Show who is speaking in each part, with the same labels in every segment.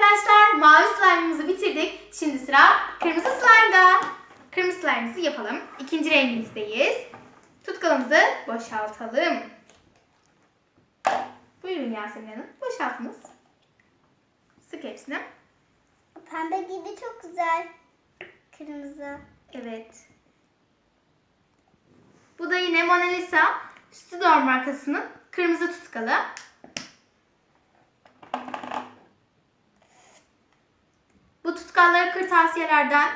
Speaker 1: arkadaşlar, mavi slime'ımızı bitirdik. Şimdi sıra kırmızı slime'da. Kırmızı slime'ımızı yapalım. İkinci rengimizdeyiz. Tutkalımızı boşaltalım. Buyurun Yasemin Hanım, boşaltınız. Sık hepsini.
Speaker 2: Pembe gibi çok güzel. Kırmızı.
Speaker 1: Evet. Bu da yine Mona Lisa Studor markasının kırmızı tutkalı. Bu tutkalları kırtasiyelerden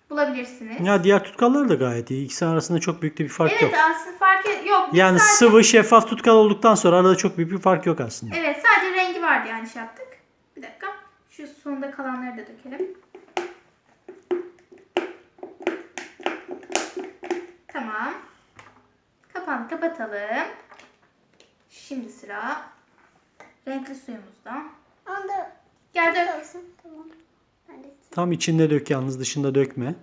Speaker 1: bulabilirsiniz.
Speaker 3: Ya diğer tutkallar da gayet iyi. İkisi arasında çok büyük de bir fark
Speaker 1: Evet,
Speaker 3: yok.
Speaker 1: aslında fark yok.
Speaker 3: Yani
Speaker 1: Sadece-
Speaker 3: sıvı şeffaf tutkal olduktan sonra arada çok büyük bir fark yok aslında.
Speaker 1: Evet, sadece rengi vardı yani şey yaptık. Bir dakika. Şu sonunda kalanları da dökelim. Tamam. Kapağını kapatalım. Şimdi sıra renkli suyumuzda.
Speaker 2: Onda
Speaker 1: Gel dök.
Speaker 2: olsun. Tamam. Hadi.
Speaker 3: Tam içinde dök yalnız, dışında dökme.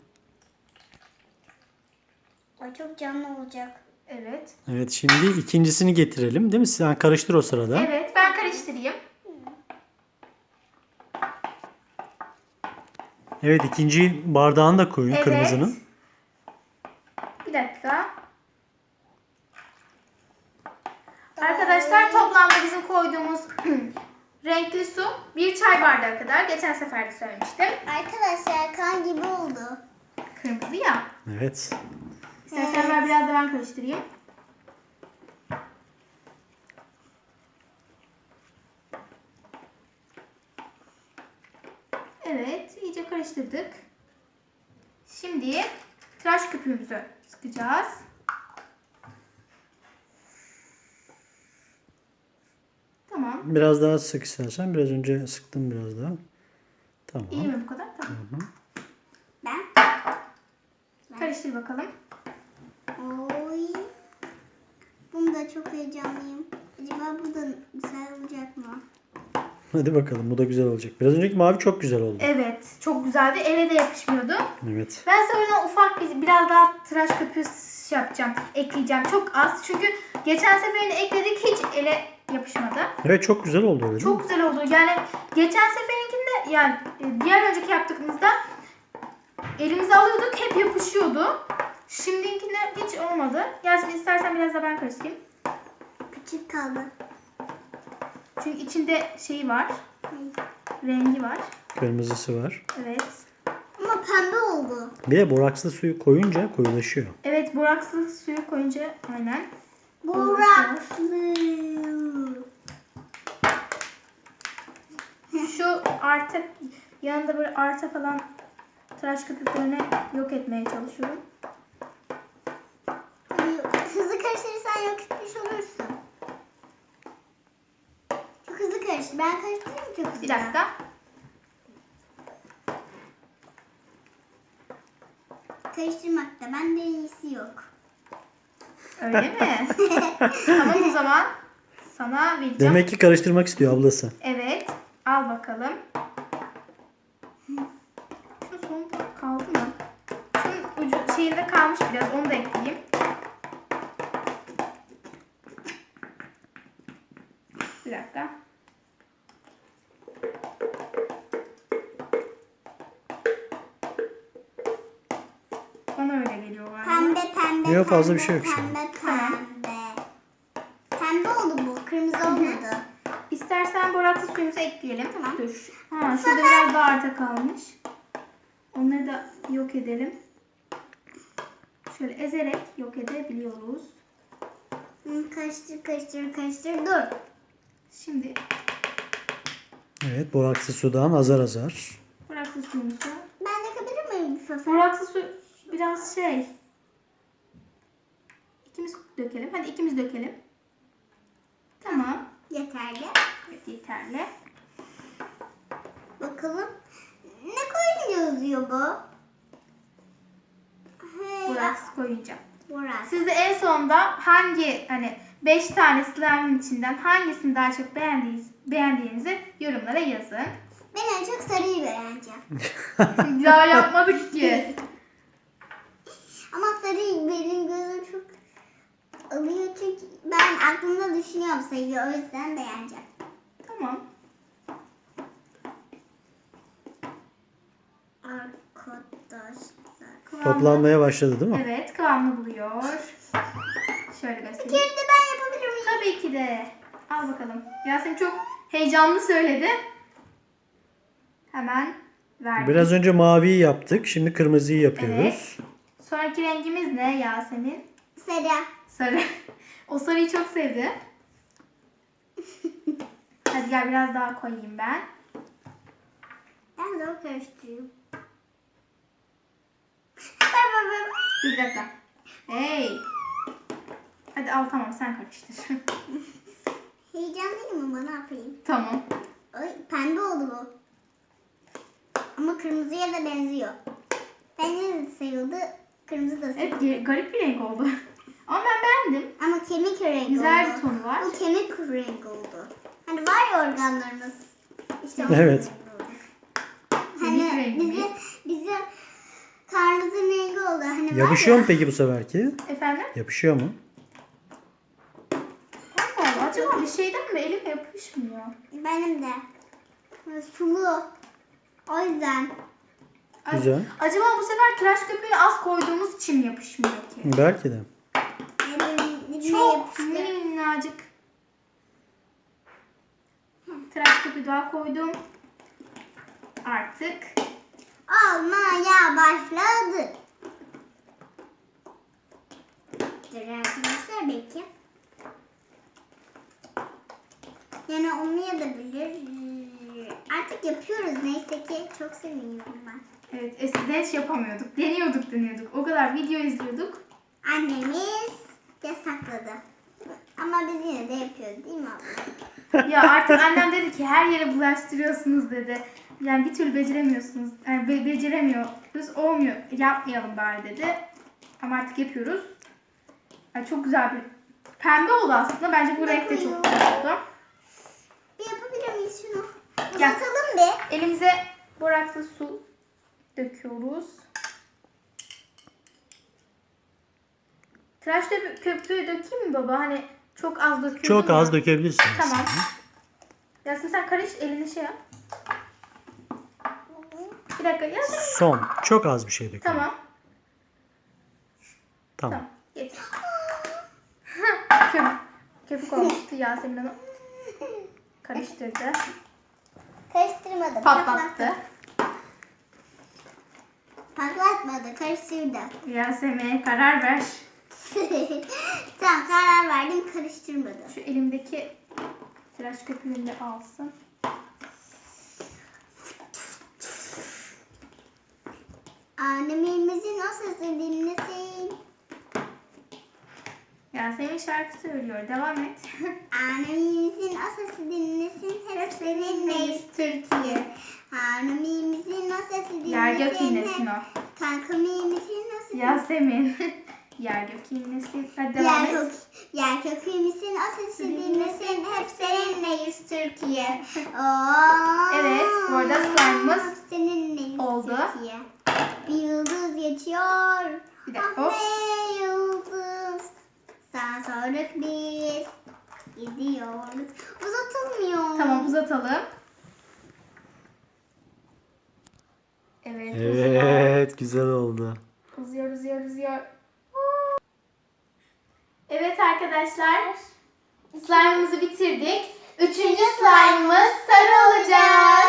Speaker 2: O çok canlı olacak.
Speaker 1: Evet.
Speaker 3: Evet, şimdi ikincisini getirelim değil mi? Sen karıştır o sırada.
Speaker 1: Evet, ben karıştırayım.
Speaker 3: Evet, ikinci bardağını da koyun,
Speaker 1: Evet.
Speaker 3: kırmızının.
Speaker 1: Bir dakika. Arkadaşlar toplamda bizim koyduğumuz renkli su 1 çay bardağı kadar. Geçen sefer de söylemiştim.
Speaker 2: Arkadaşlar kan gibi oldu.
Speaker 1: Kırmızı ya.
Speaker 3: Evet.
Speaker 1: İstersen ben biraz da ben karıştırayım. Evet, iyice karıştırdık. Şimdi tıraş köpüğümüzü sıkacağız. Tamam.
Speaker 3: Biraz daha sık istersen. Biraz önce sıktım biraz daha. Tamam.
Speaker 1: İyi mi bu kadar? Tamam.
Speaker 2: Ben.
Speaker 1: Karıştır bakalım.
Speaker 2: Oy. Bunda çok heyecanlıyım. Acaba bu da güzel olacak mı?
Speaker 3: Hadi bakalım, bu da güzel olacak. Biraz önceki mavi çok güzel oldu.
Speaker 1: Evet, çok güzeldi. Ele de yapışmıyordu.
Speaker 3: Evet.
Speaker 1: Ben size o yüzden ufak biraz daha tıraş köpüğü şey yapacağım, ekleyeceğim. Çok az çünkü geçen seferinde ekledik hiç ele yapışmadı.
Speaker 3: Evet, çok güzel oldu öyle değil mi?
Speaker 1: Çok güzel oldu. Yani geçen seferinkinde yani diğer önceki yaptığımızda elimize alıyorduk hep yapışıyordu. Şimdikinde hiç olmadı. Yasemin istersen biraz da ben karıştırayım.
Speaker 2: Küçük kaldı.
Speaker 1: Çünkü içinde şeyi var. Rengi var.
Speaker 3: Kırmızısı var.
Speaker 1: Evet.
Speaker 2: Ama pembe oldu.
Speaker 3: Bir de borakslı suyu koyunca koyulaşıyor.
Speaker 1: Evet, borakslı suyu koyunca aynen.
Speaker 2: Borakslı.
Speaker 1: Şu artık yanında böyle arta falan tıraş köpüklerini yok etmeye çalışıyorum.
Speaker 2: Hızlı karıştırırsan yok etmiş olursun. Çok hızlı karıştır. Ben karıştırayım çok hızlı.
Speaker 1: Bir dakika.
Speaker 2: Karıştırmakta bende iyisi yok.
Speaker 1: Öyle mi? Tamam o zaman sana vereceğim.
Speaker 3: Demek ki karıştırmak istiyor ablası.
Speaker 1: Evet. Al bakalım. Şu sonunda kaldı mı? Şunun ucu şeyinde kalmış biraz. Onu da ekleyeyim. Bir dakika. Bana öyle geliyor galiba.
Speaker 2: Pembe.
Speaker 3: Yok, fazla
Speaker 2: pembe,
Speaker 3: bir şey yok şu an.
Speaker 2: Pembe. Pembe oldu bu. Kırmızı olmadı.
Speaker 1: İstersen borakslı suyumuzu ekleyelim.
Speaker 2: Tamam.
Speaker 1: Dur. Ha, şurada biraz daha arta kalmış. Onları da yok edelim. Şöyle ezerek yok edebiliyoruz.
Speaker 2: Karıştır. Dur.
Speaker 1: Şimdi
Speaker 3: Evet, borakslı sudan azar azar.
Speaker 1: borakslı suyumuzu.
Speaker 2: Ben dökebilir miyim bir sefer?
Speaker 1: Borakslı su biraz şey. İkimiz dökelim. Hadi ikimiz dökelim. Tamam.
Speaker 2: Yeterli.
Speaker 1: Evet, yeterli.
Speaker 2: Bakalım. Ne koyunca yazıyor bu?
Speaker 1: Boraks koyacağım.
Speaker 2: Borak.
Speaker 1: Siz de en sonda hangi hani 5 tane slime'ın içinden hangisini daha çok beğendiğinizi yorumlara yazın.
Speaker 2: Ben en çok sarıyı beğeneceğim.
Speaker 1: Ya yapmadık ki.
Speaker 2: Ama sarıyı benim gözüm çok alıyor çünkü ben aklımda düşünüyorum sayıyı o yüzden beğeneceğim.
Speaker 1: Tamam.
Speaker 3: Toplanmaya başladı değil mi?
Speaker 1: Evet, kıvamını buluyor. Şöyle
Speaker 2: Bir
Speaker 1: göstereyim.
Speaker 2: kere de ben yapabilir miyim?
Speaker 1: Tabii ki de. Al bakalım. Yasemin çok heyecanlı söyledi. Hemen verdim.
Speaker 3: Biraz önce maviyi yaptık. Şimdi kırmızıyı yapıyoruz.
Speaker 1: Evet. Sonraki rengimiz ne Yasemin?
Speaker 2: Sarı.
Speaker 1: Sarı. O sarıyı çok sevdi. Hadi gel biraz daha koyayım ben.
Speaker 2: Ben de o karıştırayım.
Speaker 1: Bir dakika. Hey. Hadi al tamam sen karıştır.
Speaker 2: Heyecanlıyım ama ne yapayım?
Speaker 1: Tamam.
Speaker 2: Ay, pembe oldu bu. Ama kırmızıya da benziyor. Bence de sayıldı. Kırmızı da sayıldı.
Speaker 1: Evet garip bir renk oldu. Ama ben beğendim.
Speaker 2: Ama kemik renk
Speaker 1: Güzel
Speaker 2: oldu.
Speaker 1: bir tonu var.
Speaker 2: Bu kemik renk oldu. Hani var ya organlarımız. İşte o
Speaker 3: Evet.
Speaker 2: renk oldu.
Speaker 1: Kemik
Speaker 2: Hani
Speaker 1: rengi mi?
Speaker 2: bize karnımızın rengi oldu. Hani
Speaker 3: Yapışıyor
Speaker 2: var
Speaker 3: mu peki bu seferki?
Speaker 1: Efendim?
Speaker 3: Yapışıyor mu?
Speaker 1: Allah Allah. Acaba bir şeyden mi elime yapışmıyor?
Speaker 2: ya, benim de. Böyle sulu. O yüzden.
Speaker 1: Ay,
Speaker 3: Güzel.
Speaker 1: Acaba bu sefer tıraş köpüğünü az koyduğumuz için mi yapışmıyor ki?
Speaker 3: Belki de.
Speaker 2: Elim
Speaker 1: Çok
Speaker 2: yapıştı.
Speaker 1: minnacık. Tıraş köpüğü daha koydum. Artık
Speaker 2: Olmaya başladı. Dur arkadaşlar belki. Yani olmayabilir. Artık yapıyoruz neyse ki. Çok seviniyorum ben.
Speaker 1: evet eskiden hiç yapamıyorduk. Deniyorduk. O kadar video izliyorduk.
Speaker 2: Annemiz yasakladı. Ama biz yine de yapıyoruz değil mi abla?
Speaker 1: Ya artık annem dedi ki her yere bulaştırıyorsunuz dedi. Yani bir türlü beceremiyorsunuz. Yani beceremiyoruz. Olmuyor. Yapmayalım bari dedi. Ama artık yapıyoruz. Ay çok güzel bir pembe oldu aslında. Bence bu renk de çok güzel oldu.
Speaker 2: Bir yapabilir miyiz şunu?
Speaker 1: Gel.
Speaker 2: Uzatalım bir.
Speaker 1: Elimize borakslı su döküyoruz. Tıraş köpüğü dökeyim mi baba? Hani çok az döküyorum.
Speaker 3: Çok az
Speaker 1: ya.
Speaker 3: dökebilirsin.
Speaker 1: Tamam.
Speaker 3: aslında.
Speaker 1: Yasin sen karış elini şey yap. Bir dakika Yasin.
Speaker 3: Son. Çok az bir şey dökelim.
Speaker 1: Tamam.
Speaker 3: Tamam.
Speaker 1: Tamam. Getir. Köpük olmuştu Yasemin Hanım. Karıştırdı.
Speaker 2: Karıştırmadı.
Speaker 1: Patlattı.
Speaker 2: Patlatmadı. Karıştırdı.
Speaker 1: Yasemin karar ver.
Speaker 2: Tamam karar verdim. Karıştırmadı.
Speaker 1: Şu elimdeki tıraş köpüğünü de alsın.
Speaker 2: Annemizin o sesi dinlesin.
Speaker 1: Yasemin şarkı söylüyor. Devam et.
Speaker 2: Annemizin o sesi dinlesin. Hep seninleyiz Türkiye. Annemizin o sesi dinlesin.
Speaker 1: Yer gök inlesin o.
Speaker 2: Kankamimizin o sesi
Speaker 1: Yasemin. Yer gök inlesin. Hadi devam et.
Speaker 2: Yer kökümüzün o sesi dinlesin. Hep seninleyiz Türkiye.
Speaker 1: Evet, bu arada slime'ımız
Speaker 2: seninleyiz
Speaker 1: oldu.
Speaker 2: Türkiye. Bir yıldız geçiyor.
Speaker 1: Bir dakika,
Speaker 2: Ah
Speaker 1: hop.
Speaker 2: be yıldız. Sana sorduk biz. Gidiyoruz. Uzatılmıyor.
Speaker 1: Tamam uzatalım. Evet. Uzuyor.
Speaker 3: Evet. Güzel oldu.
Speaker 1: Uzuyor. Evet arkadaşlar. Slime'ımızı bitirdik. Üçüncü slime'ımız sarı olacak.